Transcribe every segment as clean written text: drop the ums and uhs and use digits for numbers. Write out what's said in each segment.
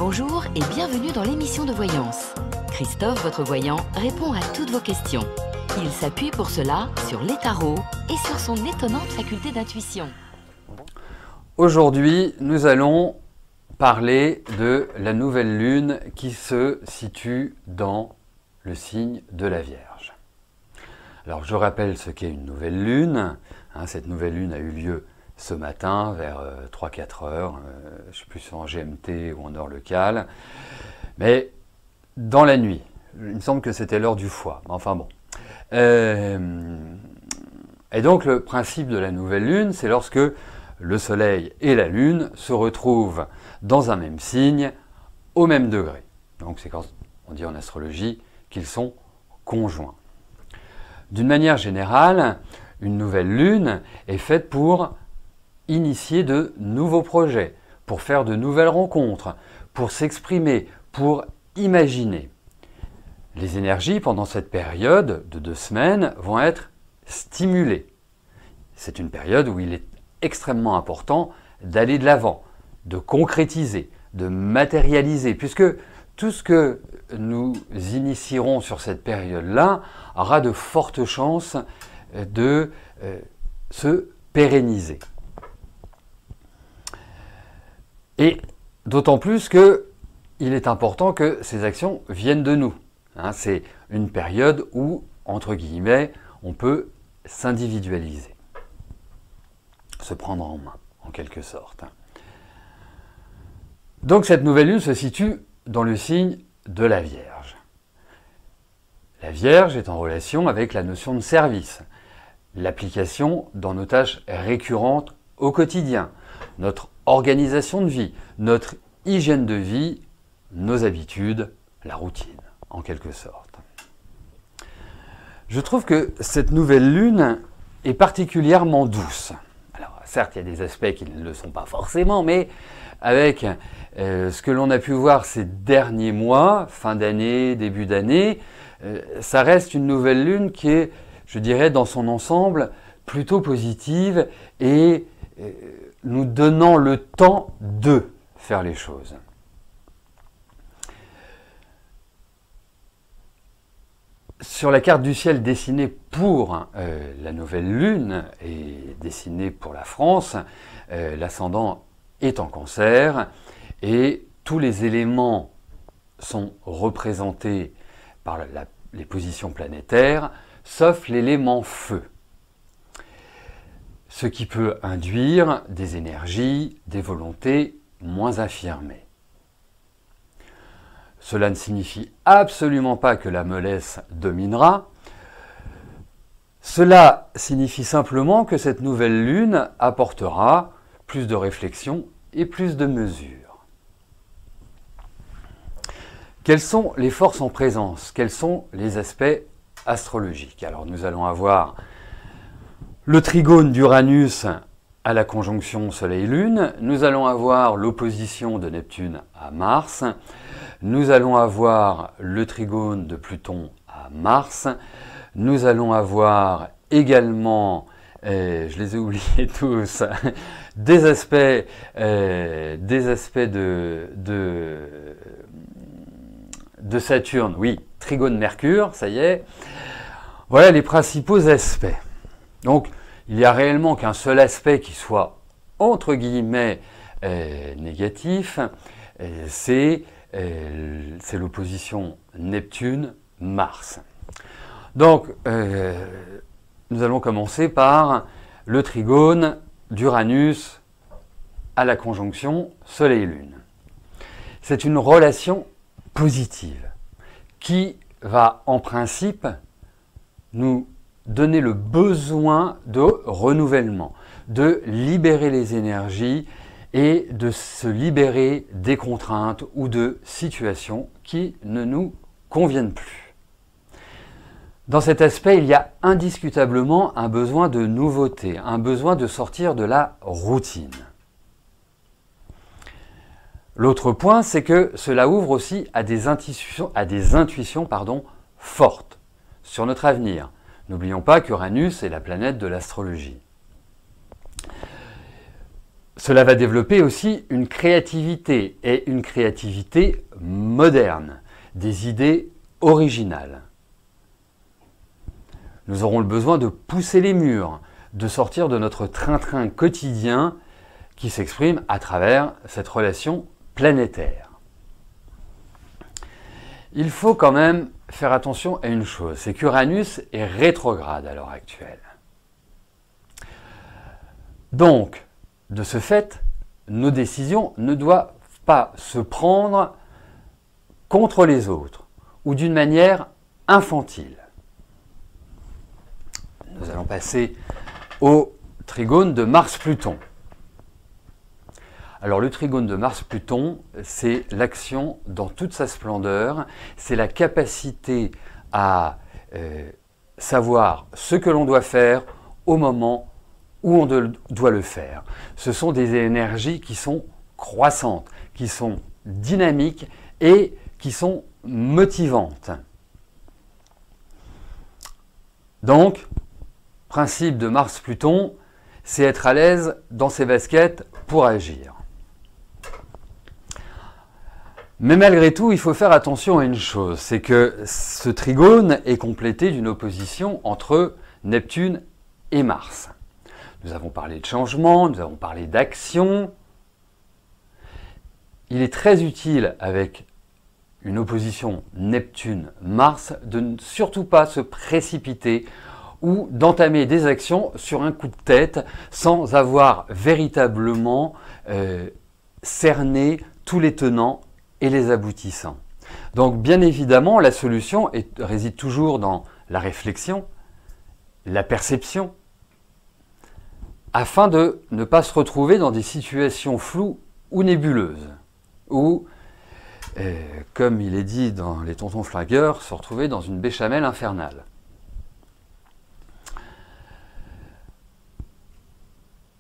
Bonjour et bienvenue dans l'émission de voyance. Christophe, votre voyant, répond à toutes vos questions. Il s'appuie pour cela sur les tarots et sur son étonnante faculté d'intuition. Aujourd'hui, nous allons parler de la nouvelle lune qui se situe dans le signe de la Vierge. Alors, je rappelle ce qu'est une nouvelle lune. Cette nouvelle lune a eu lieu ce matin vers 3-4 heures, je ne sais plus si en GMT ou en heure locale, mais dans la nuit. Il me semble que c'était l'heure du foie, enfin bon. Et donc le principe de la nouvelle lune, c'est lorsque le soleil et la lune se retrouvent dans un même signe, au même degré. Donc c'est quand on dit en astrologie qu'ils sont conjoints. D'une manière générale, une nouvelle lune est faite pour initier de nouveaux projets, pour faire de nouvelles rencontres, pour s'exprimer, pour imaginer. Les énergies pendant cette période de 2 semaines vont être stimulées. C'est une période où il est extrêmement important d'aller de l'avant, de concrétiser, de matérialiser, puisque tout ce que nous initierons sur cette période-là aura de fortes chances de se pérenniser. Et d'autant plus qu'il est important que ces actions viennent de nous. C'est une période où, entre guillemets, on peut s'individualiser, se prendre en main, en quelque sorte. Donc cette nouvelle lune se situe dans le signe de la Vierge. La Vierge est en relation avec la notion de service, l'application dans nos tâches récurrentes au quotidien, notre organisation de vie, notre hygiène de vie, nos habitudes, la routine, en quelque sorte. Je trouve que cette nouvelle lune est particulièrement douce. Alors, certes, il y a des aspects qui ne le sont pas forcément, mais avec ce que l'on a pu voir ces derniers mois, fin d'année, début d'année, ça reste une nouvelle lune qui est, je dirais, dans son ensemble, plutôt positive et nous donnant le temps de faire les choses. Sur la carte du ciel dessinée pour la nouvelle lune et dessinée pour la France, l'ascendant est en Cancer et tous les éléments sont représentés par les positions planétaires, sauf l'élément feu. Ce qui peut induire des énergies, des volontés moins affirmées. Cela ne signifie absolument pas que la mollesse dominera. Cela signifie simplement que cette nouvelle lune apportera plus de réflexion et plus de mesure. Quelles sont les forces en présence? Quels sont les aspects astrologiques? Alors nous allons avoir le trigone d'Uranus à la conjonction Soleil-Lune, nous allons avoir l'opposition de Neptune à Mars, nous allons avoir le trigone de Pluton à Mars, nous allons avoir également, je les ai oubliés tous, des aspects de Saturne, oui, trigone Mercure, ça y est. Voilà les principaux aspects. Donc, il n'y a réellement qu'un seul aspect qui soit, entre guillemets, négatif, c'est l'opposition Neptune-Mars. Donc, nous allons commencer par le trigone d'Uranus à la conjonction Soleil-Lune. C'est une relation positive qui va, en principe, nous donner le besoin de renouvellement, de libérer les énergies et de se libérer des contraintes ou de situations qui ne nous conviennent plus. Dans cet aspect, il y a indiscutablement un besoin de nouveauté, un besoin de sortir de la routine. L'autre point, c'est que cela ouvre aussi à des intuitions fortes sur notre avenir. N'oublions pas qu'Uranus est la planète de l'astrologie. Cela va développer aussi une créativité, et une créativité moderne, des idées originales. Nous aurons le besoin de pousser les murs, de sortir de notre train-train quotidien qui s'exprime à travers cette relation planétaire. Il faut quand même faire attention à une chose, c'est qu'Uranus est rétrograde à l'heure actuelle. Donc, de ce fait, nos décisions ne doivent pas se prendre contre les autres ou d'une manière infantile. Nous allons passer au trigone de Mars-Pluton. Alors le trigone de Mars-Pluton, c'est l'action dans toute sa splendeur, c'est la capacité à savoir ce que l'on doit faire au moment où on doit le faire. Ce sont des énergies qui sont croissantes, qui sont dynamiques et qui sont motivantes. Donc, principe de Mars-Pluton, c'est être à l'aise dans ses baskets pour agir. Mais malgré tout, il faut faire attention à une chose, c'est que ce trigone est complété d'une opposition entre Neptune et Mars. Nous avons parlé de changement, nous avons parlé d'action. Il est très utile avec une opposition Neptune-Mars de ne surtout pas se précipiter ou d'entamer des actions sur un coup de tête sans avoir véritablement cerné tous les tenants et les aboutissants. Donc bien évidemment, la solution réside toujours dans la réflexion, la perception, afin de ne pas se retrouver dans des situations floues ou nébuleuses, ou, comme il est dit dans les Tontons Flingueurs, se retrouver dans une béchamel infernale.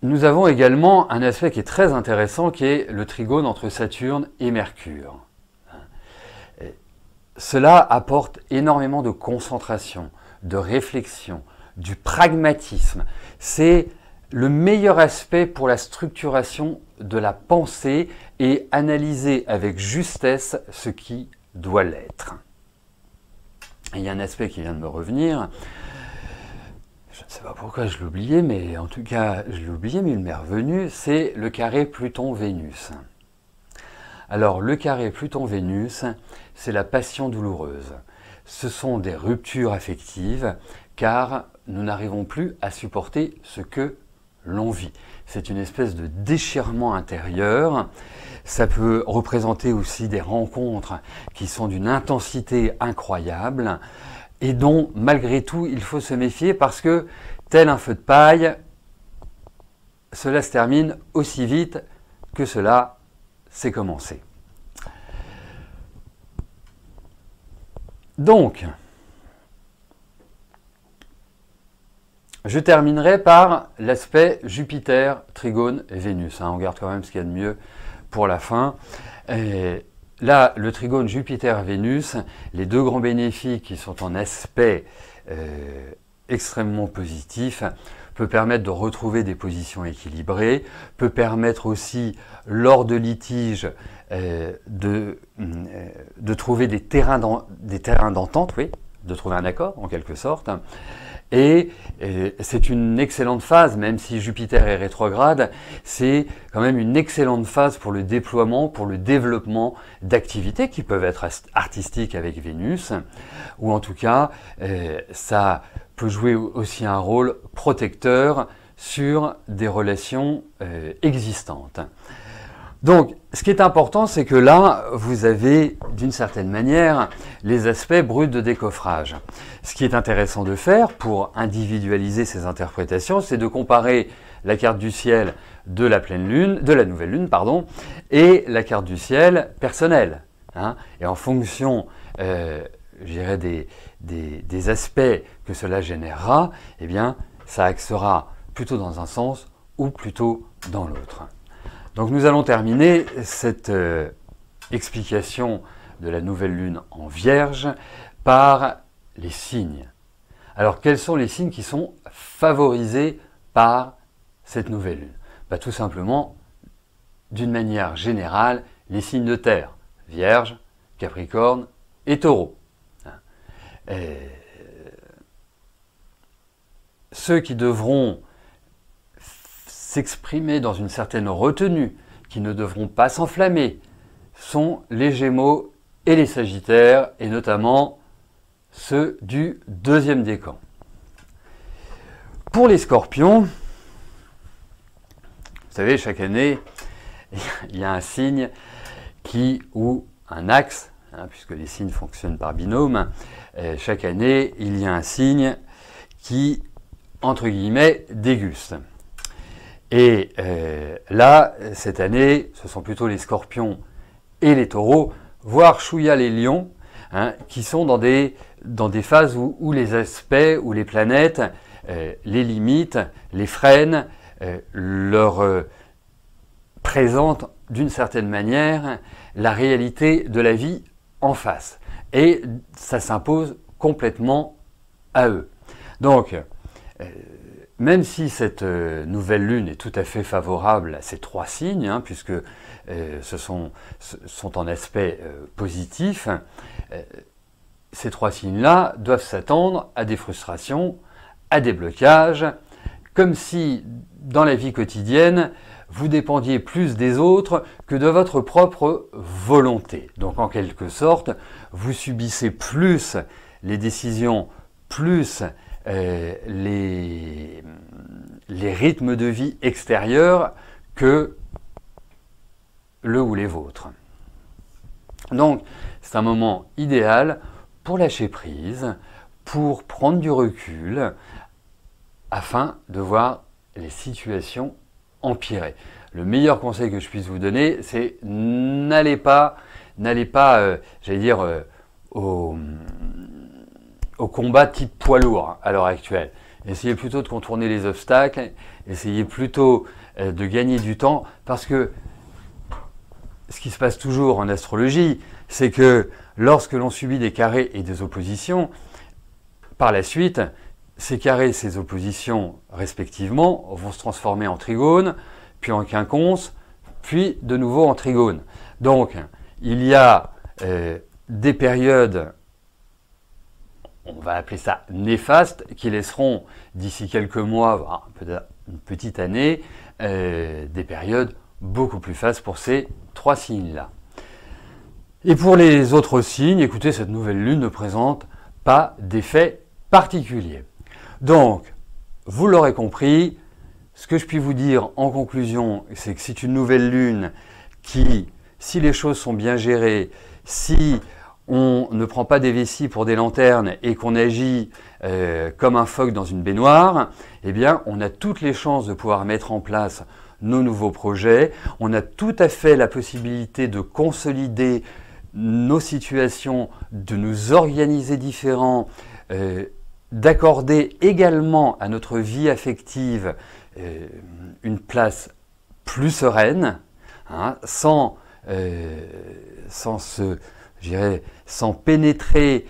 Nous avons également un aspect qui est très intéressant, qui est le trigone entre Saturne et Mercure. Cela apporte énormément de concentration, de réflexion, du pragmatisme. C'est le meilleur aspect pour la structuration de la pensée et analyser avec justesse ce qui doit l'être. Il y a un aspect qui vient de me revenir. Je ne sais pas pourquoi je l'oubliais, mais en tout cas, je l'ai oublié, mais il m'est revenu, c'est le carré Pluton-Vénus. Alors, le carré Pluton-Vénus, c'est la passion douloureuse. Ce sont des ruptures affectives, car nous n'arrivons plus à supporter ce que l'on vit. C'est une espèce de déchirement intérieur. Ça peut représenter aussi des rencontres qui sont d'une intensité incroyable, et dont, malgré tout, il faut se méfier parce que, tel un feu de paille, cela se termine aussi vite que cela s'est commencé. Donc, je terminerai par l'aspect Jupiter, Trigone et Vénus. On garde quand même ce qu'il y a de mieux pour la fin. Là, le trigone Jupiter-Vénus, les deux grands bénéfices qui sont en aspect extrêmement positif, peut permettre de retrouver des positions équilibrées, peut permettre aussi, lors de litiges, de trouver des terrains d'entente, oui, de trouver un accord en quelque sorte. Et c'est une excellente phase, même si Jupiter est rétrograde, c'est quand même une excellente phase pour le déploiement, pour le développement d'activités qui peuvent être artistiques avec Vénus, ou en tout cas, ça peut jouer aussi un rôle protecteur sur des relations existantes. Donc, ce qui est important, c'est que là, vous avez, d'une certaine manière, les aspects bruts de décoffrage. Ce qui est intéressant de faire pour individualiser ces interprétations, c'est de comparer la carte du ciel de la pleine lune, de la nouvelle lune, pardon, et la carte du ciel personnelle. Et en fonction, je dirais, des aspects que cela générera, eh bien, ça axera plutôt dans un sens ou plutôt dans l'autre. Donc nous allons terminer cette explication de la nouvelle lune en Vierge par les signes. Alors quels sont les signes qui sont favorisés par cette nouvelle lune? Tout simplement d'une manière générale, les signes de terre, Vierge, Capricorne et Taureau. Ceux qui devront s'exprimer dans une certaine retenue, qui ne devront pas s'enflammer, sont les Gémeaux et les Sagittaires, et notamment ceux du deuxième décan. Pour les Scorpions, vous savez, chaque année, il y a un signe ou un axe, puisque les signes fonctionnent par binôme, chaque année, il y a un signe qui, entre guillemets, déguste. Et là, cette année, ce sont plutôt les Scorpions et les Taureaux, voire chouïa les Lions, qui sont dans des phases où les aspects, où les planètes les limitent, les freinent, leur présentent d'une certaine manière la réalité de la vie en face. Et ça s'impose complètement à eux. Donc, même si cette nouvelle lune est tout à fait favorable à ces trois signes, puisque sont en aspect positif, ces trois signes-là doivent s'attendre à des frustrations, à des blocages, comme si dans la vie quotidienne, vous dépendiez plus des autres que de votre propre volonté. Donc en quelque sorte, vous subissez plus les décisions, plus les rythmes de vie extérieurs que le ou les vôtres. Donc c'est un moment idéal pour lâcher prise, pour prendre du recul, afin de voir les situations empirer. Le meilleur conseil que je puisse vous donner, c'est n'allez pas, j'allais dire, au combat type poids lourd à l'heure actuelle. Essayez plutôt de contourner les obstacles, essayez plutôt de gagner du temps, parce que ce qui se passe toujours en astrologie, c'est que lorsque l'on subit des carrés et des oppositions, par la suite, ces carrés et ces oppositions, respectivement, vont se transformer en trigone, puis en quinconce, puis de nouveau en trigone. Donc, il y a des périodes, on va appeler ça néfastes, qui laisseront d'ici quelques mois, voire peut-être une petite année, des périodes beaucoup plus fastes pour ces trois signes-là. Et pour les autres signes, écoutez, cette nouvelle lune ne présente pas d'effet particulier. Donc, vous l'aurez compris, ce que je puis vous dire en conclusion, c'est que c'est une nouvelle lune qui, si les choses sont bien gérées, si on ne prend pas des vessies pour des lanternes et qu'on agit comme un phoque dans une baignoire, eh bien, on a toutes les chances de pouvoir mettre en place nos nouveaux projets. On a tout à fait la possibilité de consolider nos situations, de nous organiser différents, d'accorder également à notre vie affective une place plus sereine, sans pénétrer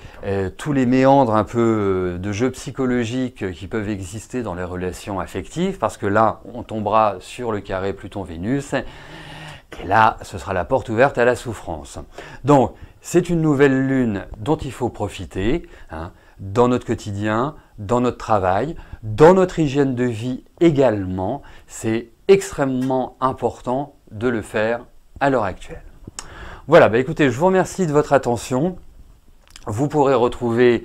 tous les méandres un peu de jeux psychologiques qui peuvent exister dans les relations affectives, parce que là, on tombera sur le carré Pluton-Vénus, et là, ce sera la porte ouverte à la souffrance. Donc, c'est une nouvelle lune dont il faut profiter, dans notre quotidien, dans notre travail, dans notre hygiène de vie également. C'est extrêmement important de le faire à l'heure actuelle. Voilà, écoutez, je vous remercie de votre attention. Vous pourrez retrouver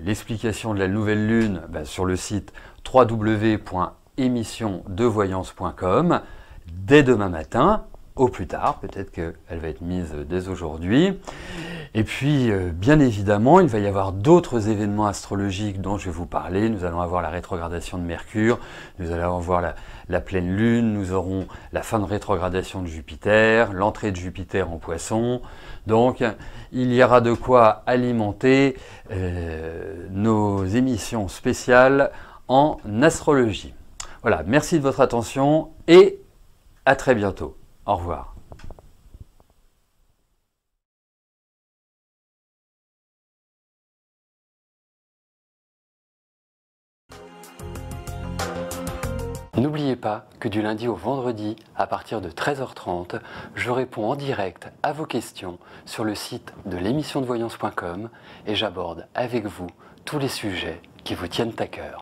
l'explication de la nouvelle lune sur le site www.émissiondevoyance.com dès demain matin, au plus tard. Peut-être qu'elle va être mise dès aujourd'hui. Et puis, bien évidemment, il va y avoir d'autres événements astrologiques dont je vais vous parler. Nous allons avoir la rétrogradation de Mercure, nous allons avoir la pleine lune, nous aurons la fin de rétrogradation de Jupiter, l'entrée de Jupiter en Poisson. Donc, il y aura de quoi alimenter nos émissions spéciales en astrologie. Voilà, merci de votre attention et à très bientôt. Au revoir. N'oubliez pas que du lundi au vendredi, à partir de 13h30, je réponds en direct à vos questions sur le site de l'émissiondevoyance.com et j'aborde avec vous tous les sujets qui vous tiennent à cœur.